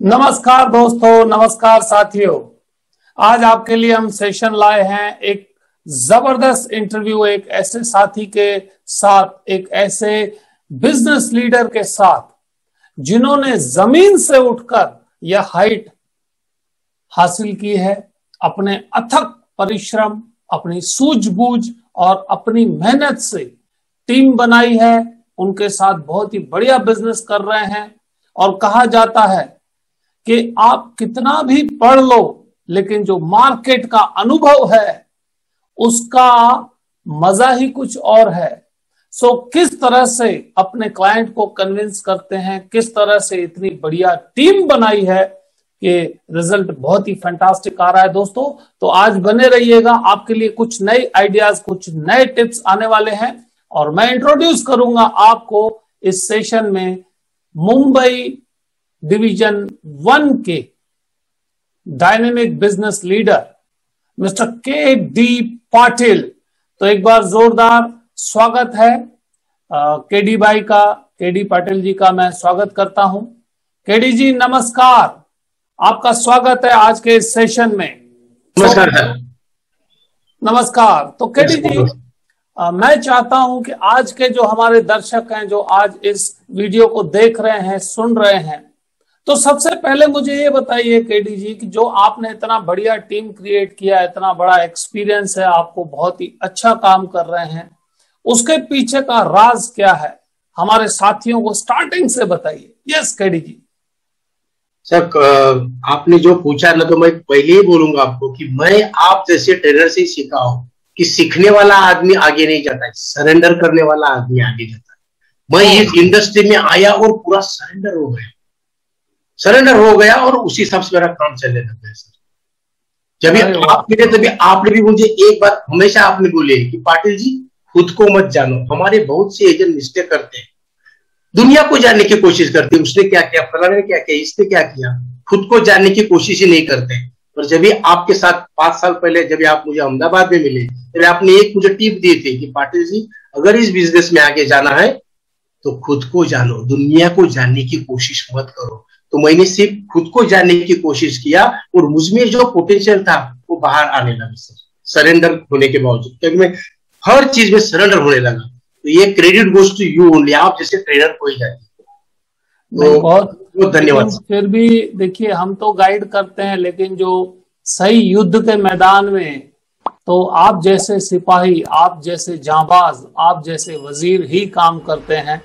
नमस्कार दोस्तों, नमस्कार साथियों। आज आपके लिए हम सेशन लाए हैं एक जबरदस्त इंटरव्यू, एक ऐसे साथी के साथ, एक ऐसे बिजनेस लीडर के साथ जिन्होंने जमीन से उठकर यह हाइट हासिल की है। अपने अथक परिश्रम, अपनी सूझबूझ और अपनी मेहनत से टीम बनाई है। उनके साथ बहुत ही बढ़िया बिजनेस कर रहे हैं और कहा जाता है कि आप कितना भी पढ़ लो, लेकिन जो मार्केट का अनुभव है उसका मजा ही कुछ और है। सो किस तरह से अपने क्लाइंट को कन्विंस करते हैं, किस तरह से इतनी बढ़िया टीम बनाई है कि रिजल्ट बहुत ही फैंटास्टिक आ रहा है दोस्तों। तो आज बने रहिएगा, आपके लिए कुछ नए आइडियाज, कुछ नए टिप्स आने वाले हैं और मैं इंट्रोड्यूस करूंगा आपको इस सेशन में मुंबई डिवीजन 1 के dynamic business leader mister KD. Patil. तो एक बार जोरदार स्वागत है के.डी. भाई का, के.डी. पाटिल जी का मैं स्वागत करता हूं। के.डी. जी नमस्कार, आपका स्वागत है आज के इस सेशन में। नमस्कार सर। नमस्कार। तो के.डी. जी मैं चाहता हूं कि आज के जो हमारे दर्शक हैं, जो आज इस वीडियो को देख रहे हैं, सुन रहे हैं, तो सबसे पहले मुझे ये बताइए के.डी. जी कि जो आपने इतना बढ़िया टीम क्रिएट किया, इतना बड़ा एक्सपीरियंस है आपको, बहुत ही अच्छा काम कर रहे हैं, उसके पीछे का राज क्या है हमारे साथियों को स्टार्टिंग से बताइए। Yes K D. जी। सर आपने जो पूछा ना, तो मैं पहले ही बोलूंगा आपको कि मैं आप जैसे ट्रेनर से ही सीखा हूं कि सीखने वाला आदमी आगे नहीं जाता है, सरेंडर करने वाला आदमी आगे जाता है। मैं इस इंडस्ट्री में आया और पूरा सरेंडर हो गया और उसी हिसाब से मेरा काम चलने लग गया सर। जब आप मिले तभी आपने भी मुझे एक बार हमेशा आपने बोले कि पाटिल जी खुद को मत जानो। हमारे बहुत से एजेंट मिस्टेक करते हैं, दुनिया को जानने की कोशिश करते हैं, उसने क्या किया, फलाने ने क्या किया, इसने क्या किया, खुद को जानने की कोशिश ही नहीं करते। और जब भी आपके साथ 5 साल पहले जब आप मुझे अहमदाबाद में मिले, तब आपने एक मुझे टिप दी थी कि पाटिल जी अगर इस बिजनेस में आगे जाना है तो खुद को जानो, दुनिया को जानने की कोशिश मत करो। तो मैंने सिर्फ खुद को जानने की कोशिश किया और मुझमें जो पोटेंशियल था वो बाहर आने लगा सर, सरेंडर होने के बावजूद, क्योंकि मैं हर चीज में सरेंडर होने लगा। तो ये credit goes to you only, आप जैसे ट्रेनर को ही जाती। तो बहुत धन्यवाद। फिर भी देखिए, हम तो गाइड करते हैं, लेकिन जो सही युद्ध के मैदान में तो आप जैसे सिपाही, आप जैसे जांबाज, आप जैसे वजीर ही काम करते हैं।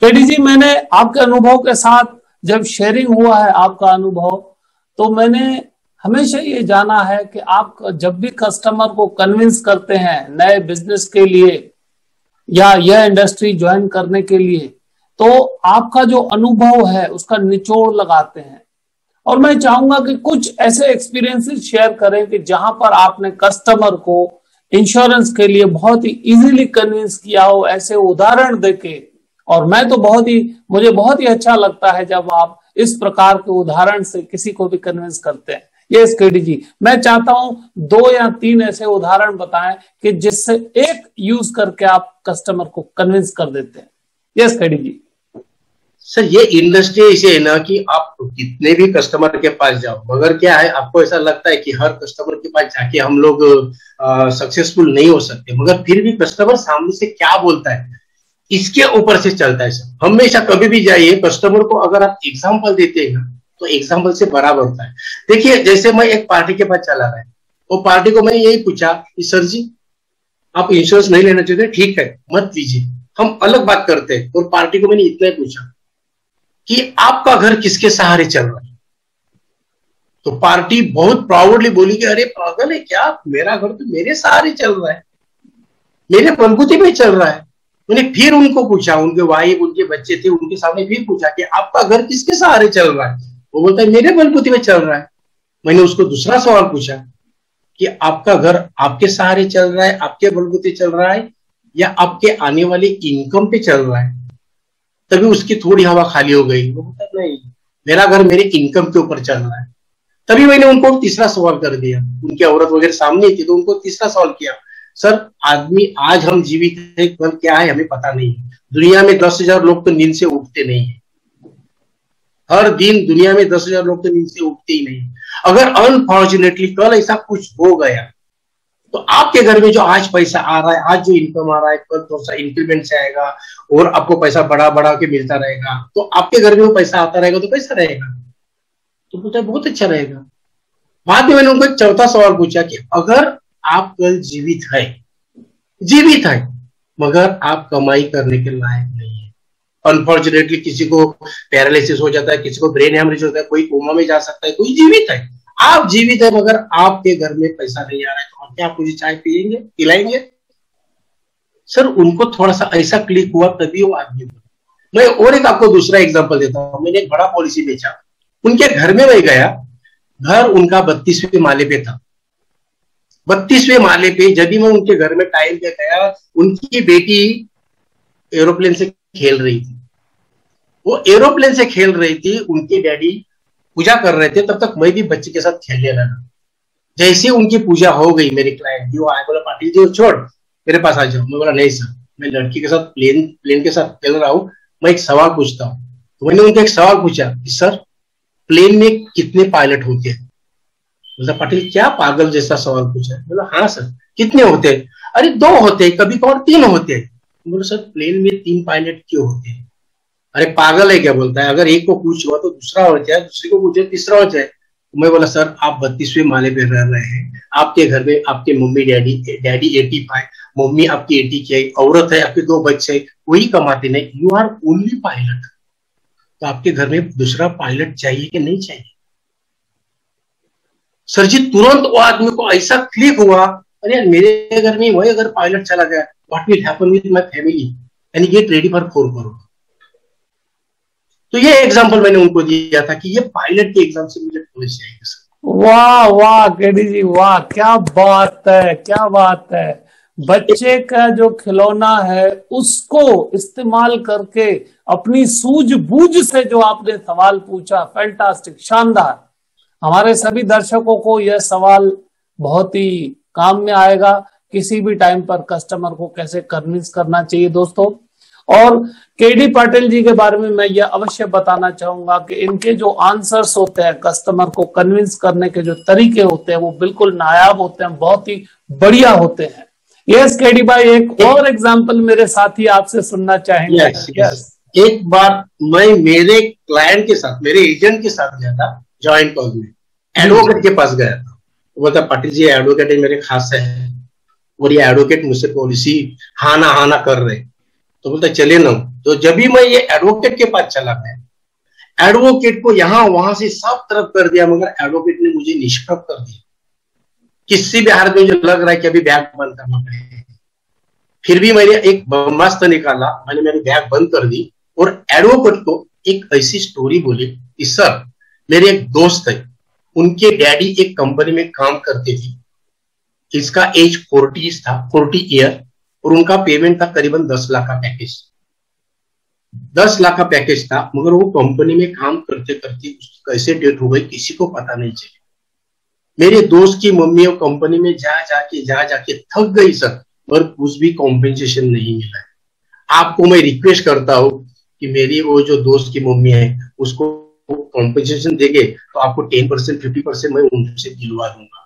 के.डी. जी मैंने आपके अनुभव के साथ जब शेयरिंग हुआ है आपका अनुभव, तो मैंने हमेशा ये जाना है कि आप जब भी कस्टमर को कन्विंस करते हैं नए बिजनेस के लिए या यह इंडस्ट्री ज्वाइन करने के लिए, तो आपका जो अनुभव है उसका निचोड़ लगाते हैं। और मैं चाहूंगा कि कुछ ऐसे एक्सपीरियंसेस शेयर करें कि जहां पर आपने कस्टमर को इंश्योरेंस के लिए बहुत ही इजीली कन्विंस किया हो, ऐसे उदाहरण देके। और मैं तो मुझे बहुत ही अच्छा लगता है जब आप इस प्रकार के उदाहरण से किसी को भी कन्विंस करते हैं। Yes K D. जी, मैं चाहता हूं 2 या 3 ऐसे उदाहरण बताएं कि जिससे एक यूज करके आप कस्टमर को कन्विंस कर देते हैं। Yes K D. जी। सर ये इंडस्ट्री ऐसे है ना कि आप कितने भी कस्टमर के पास जाओ, मगर क्या है, आपको ऐसा लगता है कि हर कस्टमर के पास जाके हम लोग सक्सेसफुल नहीं हो सकते, मगर फिर भी कस्टमर सामने से क्या बोलता है इसके ऊपर से चलता है सर। हमेशा कभी भी जाइए, कस्टमर को अगर आप एग्जाम्पल देते हैं ना तो एग्जाम्पल से बराबर होता है। देखिए जैसे मैं एक पार्टी के पास चला रहा है, वो पार्टी को मैंने यही पूछा कि सर जी आप इंश्योरेंस नहीं लेना चाहते, ठीक है मत लीजिए, हम अलग बात करते हैं। और पार्टी को मैंने इतना ही पूछा कि आपका घर किसके सहारे चल रहा है। तो पार्टी बहुत प्राउडली बोली कि अरे पागल है क्या, मेरा घर तो मेरे सहारे चल रहा है, मेरे बलबूते पे चल रहा है। मैंने फिर उनको पूछा, उनके वाइफ, उनके बच्चे थे, उनके सामने फिर पूछा कि आपका घर किसके सहारे चल रहा है। वो बोलता है मेरे बलबूते पे चल रहा है। मैंने उसको दूसरा सवाल पूछा कि आपका घर आपके सहारे चल रहा है, आपके बलबूते चल रहा है, या आपके आने वाले इनकम पे चल रहा है। तभी उसकी थोड़ी हवा खाली हो गई। वो बोलता नहीं, मेरा घर मेरे इनकम के ऊपर चल रहा है। तभी मैंने उनको तीसरा सवाल कर दिया, उनकी औरत वगैरह सामने थी तो उनको तीसरा सवाल किया, सर आदमी आज हम जीवित है, कल क्या है हमें पता नहीं है। दुनिया में 10,000 लोग तो नींद से उठते नहीं है। हर दिन दुनिया में 10,000 लोग तो नींद से उठते ही नहीं। अगर अनफॉर्चुनेटली कल ऐसा कुछ हो गया तो आपके घर में जो आज पैसा आ रहा है, आज जो इनकम आ रहा है, कल थोड़ा सा इंक्रीमेंट से आएगा और आपको पैसा बढ़ा बढ़ा के मिलता रहेगा, तो आपके घर में वो पैसा आता रहेगा तो कैसा रहेगा? तो बोलता है बहुत अच्छा रहेगा। बाद में मैंने उनको एक चौथा सवाल पूछा कि अगर आप कल जीवित है मगर आप कमाई करने के लायक नहीं है, अनफॉर्चुनेटली किसी को पैरालिसिस हो जाता है, किसी को ब्रेन हेमरेज होता है, कोई कोमा में जा सकता है, कोई जीवित है, आप जीवित है मगर आपके घर में पैसा नहीं आ रहा है, तो आप क्या मुझे चाय पिएंगे, पिलाएंगे? सर उनको थोड़ा सा ऐसा क्लिक हुआ तभी वो आदमी। मैं और एक आपको दूसरा एग्जांपल देता हूं। मैंने एक बड़ा पॉलिसी बेचा, उनके घर में मैं गया, घर उनका 32वें माले पे था। 32वें माले पे जब भी मैं उनके घर में टाइम पे गया, उनकी बेटी एरोप्लेन से खेल रही थी। वो एरोप्लेन से खेल रही थी, उनके डैडी पूजा कर रहे थे, तब तक मैं भी बच्चे के साथ खेलने लगा। जैसे उनकी पूजा हो गई, मेरे क्लाइंट जो आए बोला पाटिल जी छोड़ मेरे पास आ जाओ। मैं बोला नहीं सर, मैं लड़की के साथ प्लेन के साथ खेल रहा हूँ, मैं एक सवाल पूछता हूँ। तो मैंने उनसे एक सवाल पूछा कि सर प्लेन में कितने पायलट होते हैं? बोला पाटिल क्या पागल जैसा सवाल पूछा है? बोला हाँ सर। कितने होते हैं? अरे 2 होते हैं, कभी कभार 3 होते हैं। बोला सर प्लेन में 3 पायलट क्यों होते हैं? अरे पागल है क्या? बोलता है अगर एक को पूछ हुआ तो दूसरा हो जाए, दूसरे को पूछे तीसरा हो जाए। तो मैं बोला सर आप 32वें माले पे रह रहे हैं, आपके घर में आपके मम्मी डैडी 85, मम्मी आपकी 80 की औरत है, आपके 2 बच्चे, वही कमाते नहीं, यू आर ओनली पायलट। तो आपके घर में दूसरा पायलट चाहिए कि नहीं चाहिए? सर जी तुरंत वो आदमी को ऐसा क्लिक हुआ, अरे यार मेरे घर में वही अगर पायलट चला गया, what will happen with my family, and get ready for 4 crore. तो ये एग्जांपल मैंने उनको दिया था कि ये पायलट के एग्जाम से मुझे नॉलेज चाहिए सर। वाह वाह केडी जी वाह, क्या बात है, क्या बात है। बच्चे का जो खिलौना है उसको इस्तेमाल करके अपनी सूझबूझ से जो आपने सवाल पूछा, फैंटास्टिक, शानदार। हमारे सभी दर्शकों को यह सवाल बहुत ही काम में आएगा, किसी भी टाइम पर कस्टमर को कैसे कन्विंस करना चाहिए दोस्तों। और केडी पाटिल जी के बारे में मैं यह अवश्य बताना चाहूंगा कि इनके जो आंसर्स होते हैं, कस्टमर को कन्विंस करने के जो तरीके होते हैं वो बिल्कुल नायाब होते हैं, बहुत ही बढ़िया होते हैं। यस केडी भाई, एक और एग्जांपल मेरे साथी आपसे सुनना चाहेंगे। यस। एक बार मैं मेरे क्लाइंट के साथ, मेरे एजेंट के साथ गया था जॉइंट कॉल में, एडवोकेट के पास गया था। वो बोलता पाटिल जी एडवोकेट मेरे खास है और ये एडवोकेट मुझसे पॉलिसी हाना कर रहे। तो बोलता चले ना। तो जब भी मैं ये एडवोकेट के पास चला गया, एडवोकेट को यहां वहां से सब तरफ कर दिया, मगर एडवोकेट ने मुझे निष्प्रभ कर दिया। किसी भी हालत में मुझे लग रहा है कि अभी बैग बंद करना पड़ेगा। फिर भी मैंने एक ब्रह्मास्त्र निकाला, मैंने मेरी बैग बंद कर दी और एडवोकेट को एक ऐसी स्टोरी बोली कि सर मेरे एक दोस्त है, उनके डैडी एक कंपनी में काम करते थे, इसका एज 40 था, 40 ईयर, और उनका पेमेंट था करीबन 10 लाख का पैकेज। 10 लाख का पैकेज था, मगर वो कंपनी में काम करते करते कैसे डेथ हो गई किसी को पता नहीं चला। मेरे दोस्त की मम्मी वो कंपनी में जा जाके थक गई सर, पर कुछ भी कॉम्पेंसेशन नहीं मिला है। आपको मैं रिक्वेस्ट करता हूं कि मेरी वो जो दोस्त की मम्मी है उसको कॉम्पेंसेशन देंगे तो आपको 10% 50% मैं उनसे दिलवा दूंगा।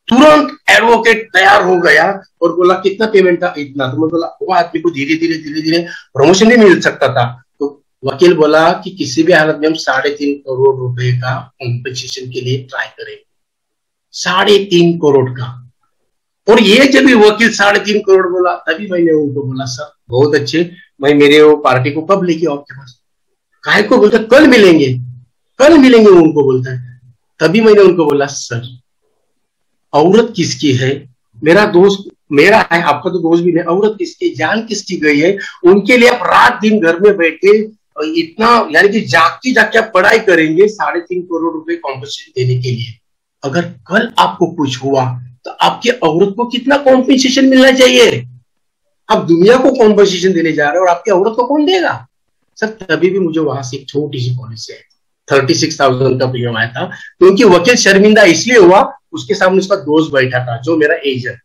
तुरंत एडवोकेट तैयार हो गया और बोला कितना पेमेंट था? इतना। तो मैं बोला वो आदमी को धीरे धीरे प्रमोशन भी मिल सकता था। तो वकील बोला कि किसी भी हालत में हम 3.5 करोड़ रुपए का कॉम्पेंसेशन के लिए ट्राई करेंगे। 3.5 करोड़ का। और ये जब भी वकील 3.5 करोड़ बोला तभी मैंने उनको बोला सर बहुत अच्छे, मैं मेरे वो पार्टी को कब लेके आओ आपके पास? काहे को? बोलता कल मिलेंगे उनको बोलता है। तभी मैंने उनको बोला सर औरत किसकी है? मेरा दोस्त मेरा है, आपका तो दोस्त भी नहीं। औरत किसकी, जान किसकी गई है? उनके लिए आप रात दिन घर में बैठे इतना यानी कि जागती आप पढ़ाई करेंगे 3.5 करोड़ रुपए कॉम्पेंसेशन देने के लिए। अगर कल आपको कुछ हुआ तो आपकी औरत को कितना कॉम्पेंसेशन मिलना चाहिए? आप दुनिया को कॉम्पेंसेशन देने जा रहे हो और आपकी औरत को कौन देगा? सर तभी भी मुझे वहां से एक छोटी सी पॉलिसी आई, 36,000 का प्रीमियम आया था, क्योंकि वकील शर्मिंदा इसलिए हुआ, उसके सामने उसका दोस्त बैठा था जो मेरा एजेंट।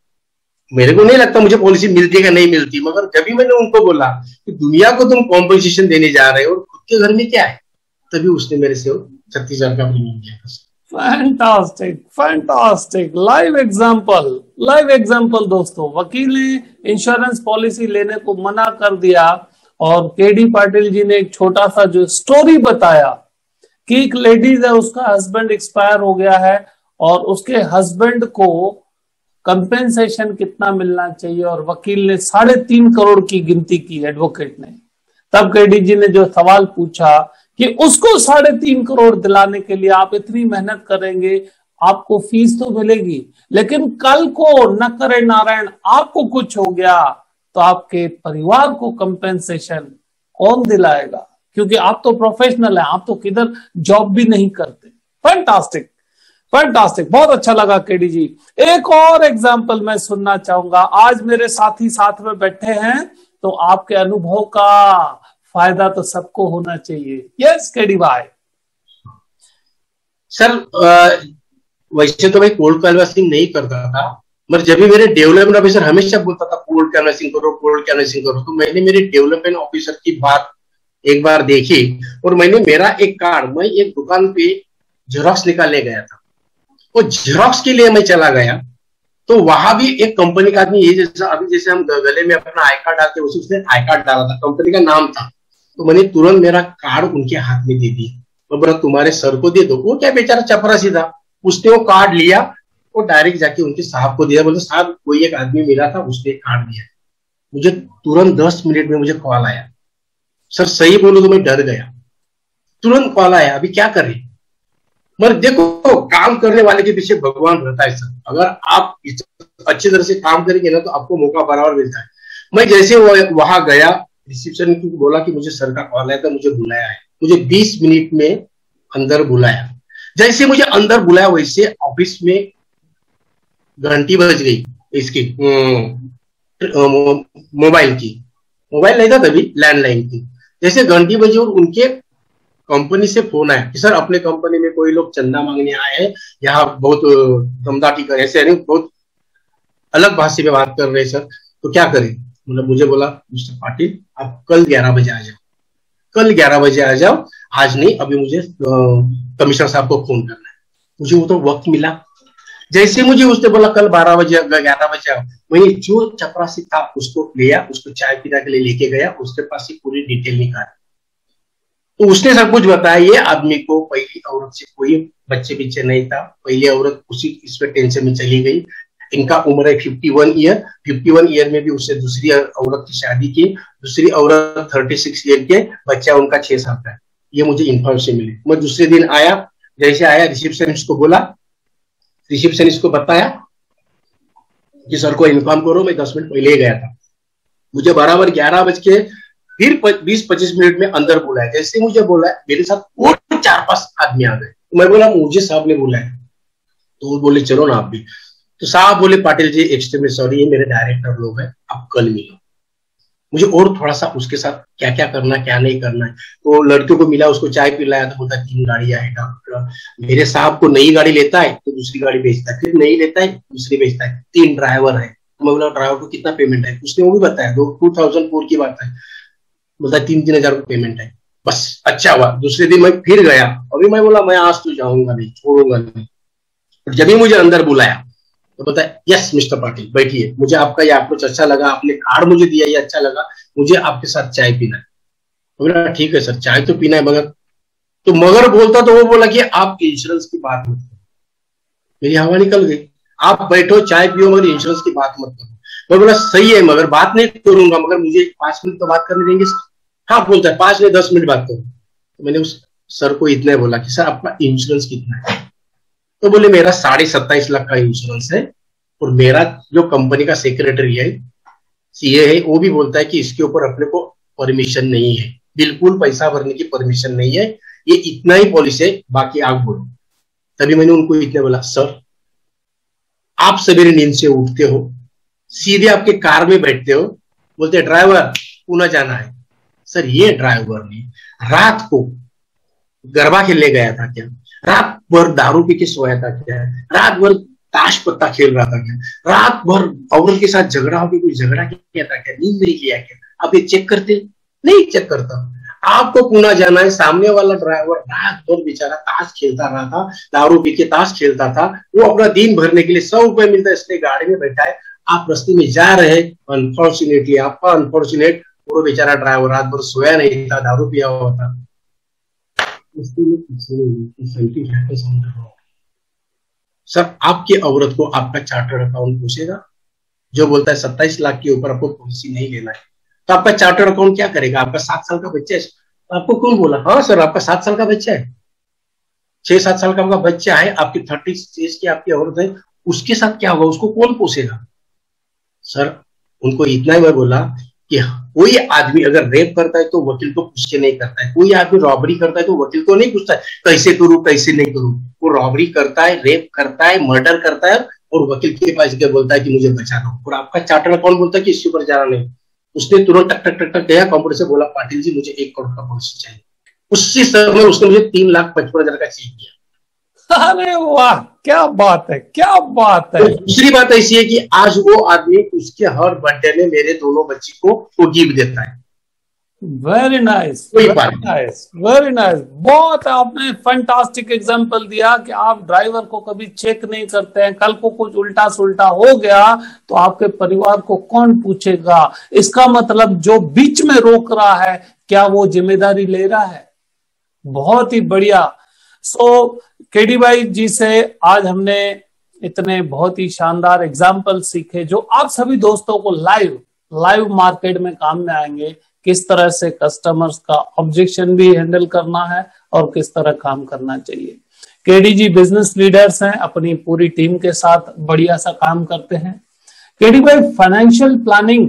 मेरे को नहीं लगता मुझे पॉलिसी मिलती है नहीं मिलती, मगर जब भी मैंने उनको बोला कि दुनिया को तुम कॉम्पेंसेशन देने जा रहे हो और खुद के घर में क्या है, तभी उसने मेरे से 36,000 का प्रीमियम लिया था। फैंटास्टिक, फैंटास्टिक, लाइव एग्जांपल दोस्तों। वकील ने इंश्योरेंस पॉलिसी लेने को मना कर दिया और केडी पाटिल जी ने एक छोटा सा जो स्टोरी बताया कि एक लेडीज है, उसका हस्बैंड एक्सपायर हो गया है और उसके हस्बैंड को कंपेंसेशन कितना मिलना चाहिए, और वकील ने 3.5 करोड़ की गिनती की, एडवोकेट ने। तब केडी जी ने जो सवाल पूछा कि उसको 3.5 करोड़ दिलाने के लिए आप इतनी मेहनत करेंगे, आपको फीस तो मिलेगी, लेकिन कल को न करे नारायण आपको कुछ हो गया तो आपके परिवार को कंपेंसेशन कौन दिलाएगा? क्योंकि आप तो प्रोफेशनल हैं, आप तो किधर जॉब भी नहीं करते। फैंटास्टिक, फैंटास्टिक, बहुत अच्छा लगा केडी जी। एक और एग्जाम्पल मैं सुनना चाहूंगा। आज मेरे साथी साथ में बैठे हैं, तो आपके अनुभव का फायदा तो सबको होना चाहिए। यस केडी भाई। सर वैसे तो मैं कोल्ड कैनवासिंग नहीं करता था, मगर जब भी मेरे डेवलपमेंट ऑफिसर हमेशा बोलता था कोल्ड कैनवासिंग करो, कोल्ड कैनवासिंग करो, तो मैंने मेरे डेवलपमेंट ऑफिसर की बात एक बार देखी और मैंने मेरा एक कार्ड, मैं एक दुकान पे जेरोक्स निकालने गया था, वो जेरोक्स के लिए मैं चला गया, तो वहां भी एक कंपनी का आदमी, ये जैसा अभी जैसे हम गले में अपना आई कार्ड डालते हैं, उसने आई कार्ड डाला था, कंपनी का नाम था, तो मैंने तुरंत मेरा कार्ड उनके हाथ में दे दिया। मैं बोला तुम्हारे सर को दे दो। वो क्या बेचारा चपरासी था, उसने वो कार्ड लिया और डायरेक्ट जाके उनके साहब को दिया। बोले साहब कोई एक आदमी मिला था, उसने कार्ड दिया। मुझे तुरंत 10 मिनट में मुझे कॉल आया। सर सही बोलूं तो मैं डर गया, तुरंत कॉल आया, अभी क्या करें? मगर देखो काम करने वाले के पीछे भगवान रहता है सर। अगर आप अच्छी तरह से काम करेंगे ना तो आपको मौका बराबर मिलता है। मैं जैसे वहां गया, रिसेप्शन की बोला कि मुझे सर का कॉल आया था, मुझे बुलाया है। मुझे 20 मिनट में अंदर बुलाया। जैसे मुझे अंदर बुलाया वैसे ऑफिस में घंटी बज गई इसकी मोबाइल की। मोबाइल नहीं था तभी, लैंडलाइन की। जैसे घंटी बजी और उनके कंपनी से फोन आया कि सर अपने कंपनी में कोई लोग चंदा मांगने आए हैं, यहाँ बहुत दमदाटी कर, ऐसे नहीं, बहुत अलग भाषा में बात कर रहे हैं सर, तो क्या करें? मतलब मुझे बोला मिस्टर पाटिल आप कल 11 बजे आ जाओ, कल 11 बजे आ जाओ, आज नहीं, अभी मुझे कमिश्नर साहब को फोन करना है। मुझे वो तो वक्त मिला। जैसे मुझे उसने बोला कल 12 बजे 11 बजे आओ, वही जो चपरासी था उसको लिया, उसको चाय पीने के लिए लेके गया, उसके पास ही पूरी डिटेल निकाली। तो उसने सब कुछ बताया। ये आदमी को पहली औरत से कोई बच्चे पीछे नहीं था, पहली औरत उसी इसमें टेंशन में चली गई। इनका उम्र है 51 ईयर। 51 ईयर में भी उससे दूसरी औरत की शादी की, दूसरी औरत 36 ईयर के, बच्चा उनका 6 साल का है। ये मुझे इन्फॉर्मेशन मिली। मैं दूसरे दिन आया, जैसे आया रिसेप्शनिस्ट को बोला, रिसेप्शनिस्ट को बताया कि सर को इन्फॉर्म करो, मैं 10 मिनट पहले ही गया था। मुझे बराबर 11 बज के फिर 20-25 मिनट में अंदर बुलाया। जैसे मुझे बोला मेरे साथ और 4-5 आदमी आ गए। मैं बोला मुझे साहब ने बुलाया, तो वो बोले चलो ना आप भी। तो साहब बोले पाटिल जी एक्सट्रीमली सॉरी, ये मेरे डायरेक्टर लोग हैं, आप कल मिलो। मुझे और थोड़ा सा उसके साथ क्या क्या करना क्या नहीं करना है, तो लड़कियों को मिला, उसको चाय पिलाया, तो बोलता 3 गाड़ियां है डॉक्टर। मेरे साहब को नई गाड़ी लेता है तो दूसरी गाड़ी बेचता है, फिर नई लेता है दूसरी बेचता है। 3 ड्राइवर है। मैं बोला ड्राइवर को कितना पेमेंट है? उसने वो भी बताया, 2004 की बात है। बोलता 3-3 हजार पेमेंट है। बस अच्छा हुआ। दूसरे दिन मैं फिर गया, अभी मैं बोला मैं आज तो जाऊंगा नहीं, छोड़ूंगा नहीं। जब भी मुझे अंदर बुलाया तो बताया यस मिस्टर पाटिल बैठिए, मुझे आपका ये अप्रोच अच्छा लगा, आपने कार्ड मुझे दिया ये अच्छा लगा, मुझे आपके साथ चाय पीना है। बोला ठीक है सर चाय तो पीना है, मगर बोलता तो वो बोला कि आप इंश्योरेंस की बात मत करो। मेरी हवा निकल गई। आप बैठो चाय पियो मगर इंश्योरेंस की बात मत करो। मैं बोला सही है मगर बात नहीं करूंगा, मगर मुझे 5 मिनट तो बात करने देंगे। हाँ बोलता है 5 या 10 मिनट बात करो। तो मैंने उस सर को इतना बोला कि सर आपका इंश्योरेंस कितना है? तो बोले मेरा 27.5 लाख का इंश्योरेंस है, और मेरा जो कंपनी का सेक्रेटरी है सीए है वो भी बोलता है कि इसके ऊपर अपने को परमिशन नहीं है, बिल्कुल पैसा भरने की परमिशन नहीं है, ये इतना ही पॉलिसी है, बाकी आप बोलो। तभी मैंने उनको इतना बोला सर आप सवेरे नींद से उठते हो, सीधे आपके कार में बैठते हो, बोलते ड्राइवर पुणे जाना है। सर ये ड्राइवर ने रात को गरबा खेलने गया था क्या? रात भर दारू पी के सोया था क्या? रात भर ताश पत्ता खेल रहा था क्या? रात भर औरत के साथ झगड़ा होकर कोई झगड़ा किया था क्या? नींद नहीं किया क्या? आप ये चेक करते? नहीं चेक करता। आपको पुणे जाना है, सामने वाला ड्राइवर रात भर बेचारा ताश खेलता रहा था, दारू पी के ताश खेलता था, वो अपना दिन भरने के लिए 100 रुपए मिलता है, इसलिए गाड़ी में बैठा है, आप रास्ते में जा रहे हैं, अनफॉर्चुनेटली आपका अनफॉर्चुनेट वो बेचारा ड्राइवर रात भर सोया नहीं था, दारू पिया हुआ था। सर आपकी औरत को आपका चार्टर्ड अकाउंट पूछेगा, जो बोलता है 27 लाख के ऊपर आपको पॉलिसी नहीं लेना है, तो आपका चार्टर्ड अकाउंट क्या करेगा? आपका 7 साल का बच्चा है, तो आपको कौन बोला? हाँ सर आपका 7 साल का बच्चा है, 6-7 साल का आपका बच्चा है, आपकी 30 एज की आपकी औरत है, उसके साथ क्या होगा? उसको कौन पोसेगा? सर उनको इतना ही मैं बोला कि कोई आदमी अगर रेप करता है तो वकील को पूछ के नहीं करता है, कोई आदमी रॉबरी करता है तो वकील को नहीं पूछता है कैसे करूं कैसे नहीं करूं, वो रॉबरी करता है, रेप करता है, मर्डर करता है और वकील के पास गया बोलता है कि मुझे बचा लो। और आपका चार्टर्ड अकाउंट बोलता है कि इसके ऊपर जाना नहीं, उसने तुरंत टक टक टक टक गया कंप्यूटर से, बोला पाटिल जी मुझे 1 करोड़ का पॉलिसी चाहिए, उसी समय उसने मुझे 3,55,000 का चेक दिया। अरे वाह, क्या बात है, क्या बात है। तो दूसरी बात ऐसी है कि आज वो आदमी उसके हर बर्थडे में मेरे दोनों बच्ची को वो गिफ्ट देता है। Very nice, very nice, very nice. बहुत आपने फैंटास्टिक एग्जांपल दिया कि आप ड्राइवर को कभी चेक नहीं करते हैं, कल को कुछ उल्टा सुल्टा हो गया तो आपके परिवार को कौन पूछेगा? इसका मतलब जो बीच में रोक रहा है क्या वो जिम्मेदारी ले रहा है? बहुत ही बढ़िया। केडी भाई जी से आज हमने इतने बहुत ही शानदार एग्जाम्पल सीखे जो आप सभी दोस्तों को लाइव मार्केट में काम में आएंगे, किस तरह से कस्टमर्स का ऑब्जेक्शन भी हैंडल करना है और किस तरह काम करना चाहिए। केडी जी बिजनेस लीडर्स हैं, अपनी पूरी टीम के साथ बढ़िया सा काम करते हैं। केडी भाई फाइनेंशियल प्लानिंग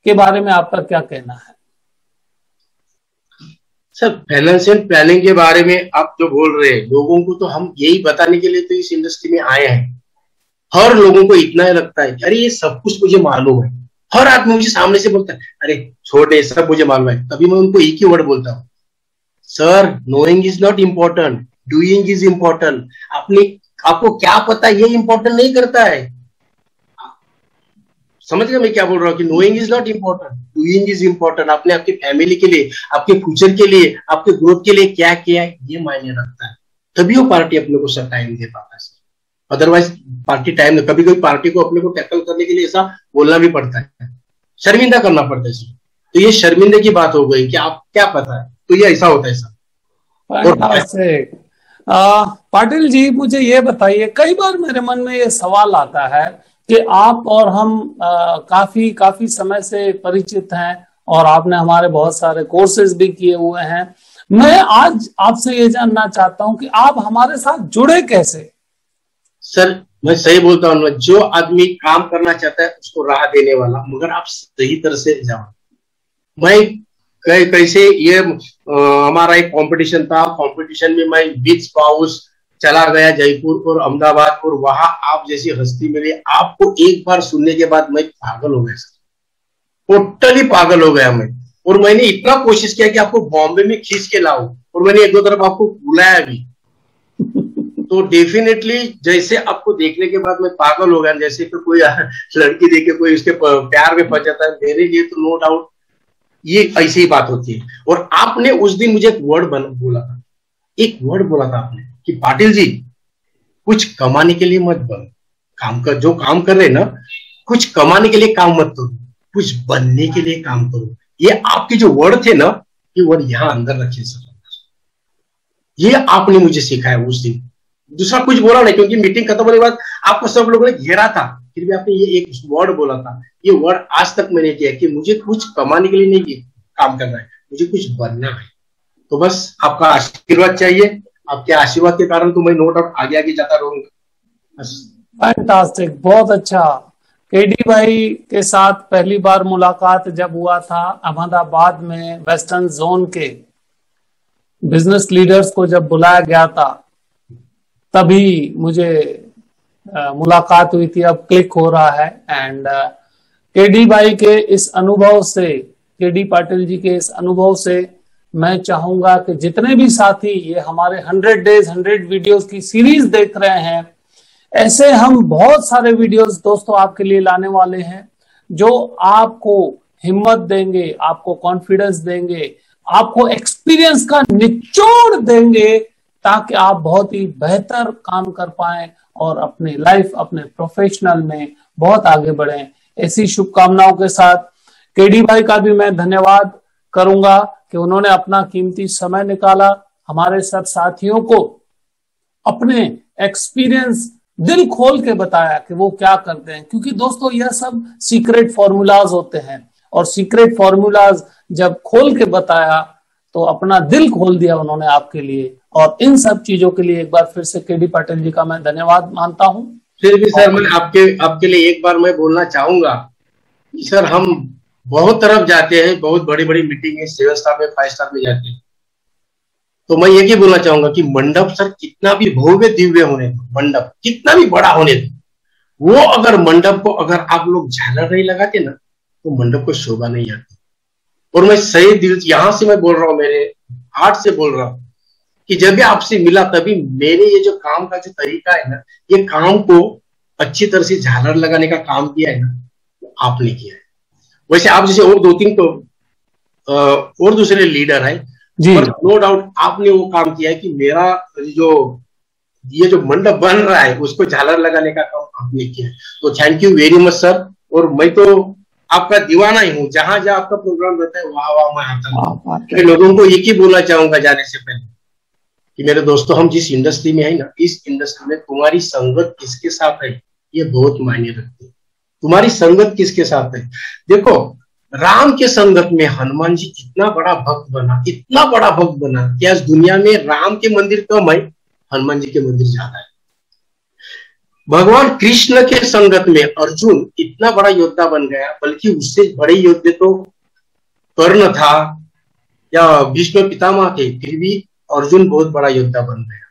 के बारे में आपका क्या कहना है? सर फाइनेंशियल प्लानिंग के बारे में आप जो बोल रहे हैं, लोगों को तो हम यही बताने के लिए तो इस इंडस्ट्री में आए हैं। हर लोगों को इतना ही लगता है कि अरे ये सब कुछ मुझे मालूम है, हर आदमी मुझे सामने से बोलता है अरे छोटे सब मुझे मालूम है, तभी मैं उनको एक ही वर्ड बोलता हूँ, sir knowing is not important, doing is important. आपको क्या पता ये इम्पोर्टेंट नहीं करता है। समझ गए मैं क्या बोल रहा हूँ कि knowing is not important, doing is important. आपने आपकी फैमिली के लिए, आपके फ्यूचर के लिए, आपके ग्रोथ के लिए क्या किया है ये मायने रखता है, तभी वो पार्टी अपने को सब टाइम दे पाता है। अदरवाइज पार्टी टाइम, कभी कभी पार्टी को अपने को टैकल करने के लिए ऐसा बोलना भी पड़ता है, शर्मिंदा करना पड़ता है सर। तो ये शर्मिंदे की बात हो गई कि आप क्या पता है, तो ये ऐसा होता है सर। पाटिल जी मुझे ये बताइए, कई बार मेरे मन में ये सवाल आता है कि आप और हम काफी समय से परिचित हैं और आपने हमारे बहुत सारे कोर्सेज भी किए हुए हैं। मैं आज आपसे ये जानना चाहता हूं कि आप हमारे साथ जुड़े कैसे? सर मैं सही बोलता हूँ, जो आदमी काम करना चाहता है उसको राह देने वाला, मगर आप सही तरह से जाओ। मैं कैसे ये हमारा एक कंपटीशन था, कंपटीशन में मैं बीच पाउस चला गया जयपुर और अहमदाबाद, और वहां आप जैसी हस्ती मिली, आपको एक बार सुनने के बाद मैं पागल हो गया सर, टोटली पागल हो गया मैं। और मैंने इतना कोशिश किया कि आपको बॉम्बे में खींच के लाऊं, और मैंने 1-2 तरफ आपको बुलाया भी। तो डेफिनेटली जैसे आपको देखने के बाद मैं पागल हो गया, जैसे तो कोई लड़की देखे कोई उसके प्यार में फंस जाता है, मेरे लिए तो नो डाउट ये ऐसी ही बात होती है। और आपने उस दिन मुझे एक वर्ड बोला था, एक वर्ड बोला था आपने कि पाटिल जी कुछ कमाने के लिए मत बनो, काम कर, जो काम कर रहे ना कुछ कमाने के लिए काम मत करो, कुछ बनने के लिए काम करो। ये आपके जो वर्ड थे ना, ये वर्ड यहाँ अंदर रखिए सर, ये आपने मुझे सिखाया उस दिन। दूसरा कुछ बोला नहीं, क्योंकि मीटिंग खत्म होने के बाद आपको सब लोगों ने घेरा था, फिर भी आपने ये एक वर्ड बोला था। ये वर्ड आज तक मैंने किया कि मुझे कुछ कमाने के लिए नहीं काम करना है, मुझे कुछ बनना है। तो बस आपका आशीर्वाद चाहिए, आपके आशीर्वाद के कारण तो मैं नो डाउट आगे जाता रहूंगा। फैंटास्टिक, बहुत अच्छा। केडी भाई के साथ पहली बार मुलाकात जब हुआ था अहमदाबाद में, वेस्टर्न जोन के बिजनेस लीडर्स को जब बुलाया गया था, तभी मुझे मुलाकात हुई थी। अब क्लिक हो रहा है। एंड केडी भाई के इस अनुभव से, केडी पाटिल जी के इस अनुभव से मैं चाहूंगा कि जितने भी साथी ये हमारे 100 डेज 100 वीडियोस की सीरीज देख रहे हैं, ऐसे हम बहुत सारे वीडियोस दोस्तों आपके लिए लाने वाले हैं जो आपको हिम्मत देंगे, आपको कॉन्फिडेंस देंगे, आपको एक्सपीरियंस का निचोड़ देंगे ताकि आप बहुत ही बेहतर काम कर पाएं और अपनी लाइफ, अपने प्रोफेशनल में बहुत आगे बढ़ें। ऐसी शुभकामनाओं के साथ केडी भाई का भी मैं धन्यवाद करूंगा कि उन्होंने अपना कीमती समय निकाला, हमारे सब साथियों को अपने एक्सपीरियंस दिल खोल के बताया कि वो क्या करते हैं, क्योंकि दोस्तों यह सब सीक्रेट फॉर्मूलाज होते हैं और सीक्रेट फॉर्मूलाज जब खोल के बताया तो अपना दिल खोल दिया उन्होंने आपके लिए। और इन सब चीजों के लिए एक बार फिर से केडी पाटिल जी का मैं धन्यवाद मानता हूं। फिर भी सर मैं आपके लिए एक बार मैं बोलना चाहूंगा कि सर हम बहुत तरफ जाते हैं, बहुत बड़ी बड़ी मीटिंग है, 7 स्टार में 5 स्टार में जाते हैं, तो मैं ये बोलना चाहूंगा कि मंडप सर कितना भी भव्य दिव्य होने दो, मंडप कितना भी बड़ा होने दो, वो अगर मंडप को अगर आप लोग झालर नहीं लगाते ना तो मंडप को शोभा नहीं आती। और मैं सही दिल यहां से मैं बोल रहा हूँ, मेरे हार्ट से बोल रहा हूँ कि जब भी आपसे मिला तभी मेरे ये जो काम का जो तरीका है ना, ये काम को अच्छी तरह से झालर लगाने का काम किया है ना, तो आपने किया है। वैसे आप जैसे और 2-3 तो और दूसरे लीडर है, पर नो डाउट आपने वो काम किया है कि मेरा ये जो मंडप बन रहा है उसको झालर लगाने का काम आपने किया है। तो thank you very much sir. और मैं तो आपका दीवाना ही हूँ, जहां जहां आपका प्रोग्राम रहता है वहां वहां मैं आता हूँ। मैं लोगों को एक ही बोलना चाहूंगा जाने से पहले कि मेरे दोस्तों, हम जिस इंडस्ट्री में है ना, इस इंडस्ट्री में तुम्हारी संगत किसके साथ है ये बहुत मायने रखती है। तुम्हारी संगत किसके साथ है। देखो राम के संगत में हनुमान जी इतना बड़ा भक्त बना, इतना बड़ा भक्त बना कि आज दुनिया में राम के मंदिर कम है, हनुमान जी के मंदिर ज्यादा है। भगवान कृष्ण के संगत में अर्जुन इतना बड़ा योद्धा बन गया, बल्कि उससे बड़े योद्धे तो कर्ण था या भीष्म पितामह थे, फिर भी अर्जुन बहुत बड़ा योद्धा बन गया।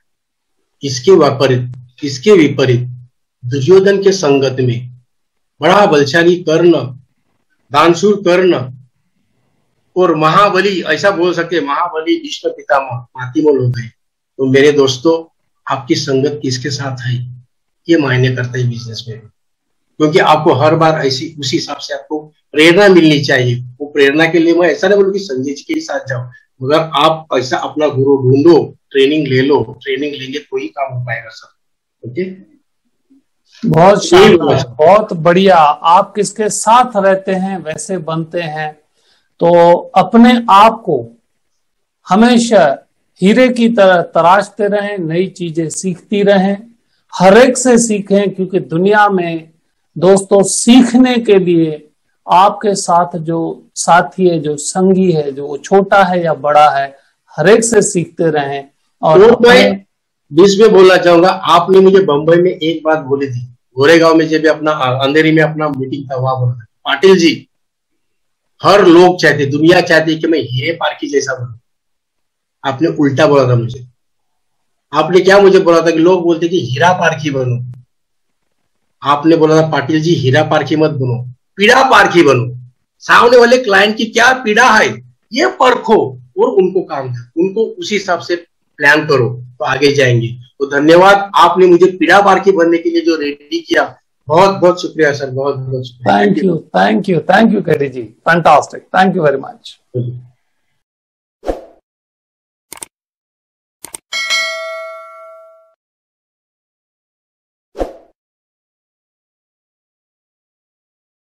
इसके विपरीत दुर्योधन के संगत में बड़ा बलशाली कर्ण, दानशूर कर्ण और महाबली, ऐसा बोल सकते महाबली भीष्म पितामह मातिमोल हो गए। तो मेरे दोस्तों, आपकी संगत किसके साथ है ये मायने करता है बिजनेस में, क्योंकि आपको हर बार ऐसी उसी हिसाब से आपको प्रेरणा मिलनी चाहिए। वो प्रेरणा के लिए मैं ऐसा नहीं बोलूं कि संजय जी के साथ जाओ, मगर आप ऐसा अपना गुरु ढूंढो, ट्रेनिंग ले लो, ट्रेनिंग लेंगे तो ही काम हो पाएगा सर। ओके, बहुत शानदार, बहुत बढ़िया। आप किसके साथ रहते हैं वैसे बनते हैं। तो अपने आप को हमेशा हीरे की तरह तराशते रहें, नई चीजें सीखती रहें, हर एक से सीखें, क्योंकि दुनिया में दोस्तों सीखने के लिए आपके साथ जो साथी है, जो संगी है, जो वो छोटा है या बड़ा है, हर एक से सीखते रहें। और मैं बीच में बोलना चाहूंगा, आपने मुझे बंबई में एक बात बोली थी, गोरेगांव में जब अपना अंधेरी में अपना मीटिंग था, वहां बोला, पाटिल जी हर लोग चाहते, दुनिया चाहती है कि मैं हीरे पारखी जैसा बनूं। आपने उल्टा बोला था मुझे। आपने क्या मुझे बोला था कि लोग बोलते कि हीरा पारखी बनो। आपने बोला था पाटिल जी हीरा पारखी मत बनो, पीड़ा पारखी बनो। सामने वाले क्लाइंट की क्या पीड़ा है ये परखो और उनको काम दो, उनको उसी हिसाब से प्लान करो तो आगे जाएंगे। तो धन्यवाद, आपने मुझे पीड़ा पारखी बनने के लिए जो रेडी किया, बहुत बहुत शुक्रिया सर, बहुत बहुत शुक्रिया। Thank you K D ji, fantastic, thank you very much.